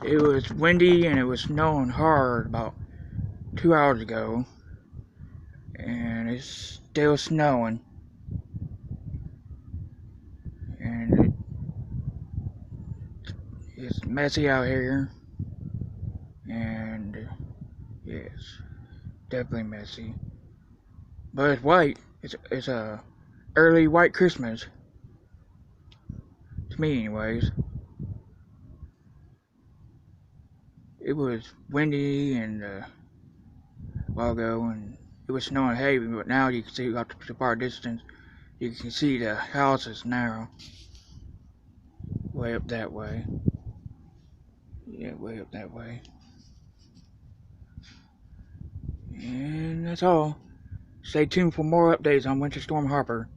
It was windy and it was snowing hard about 2 hours ago, and it's still snowing, and it's messy out here, and yes, definitely messy. But it's white. It's a early white Christmas to me, anyways. It was windy and a while ago, and it was snowing heavy. But now you can see out the far distance, you can see the houses now, way up that way. Yeah, way up that way. And that's all. Stay tuned for more updates on Winter Storm Harper.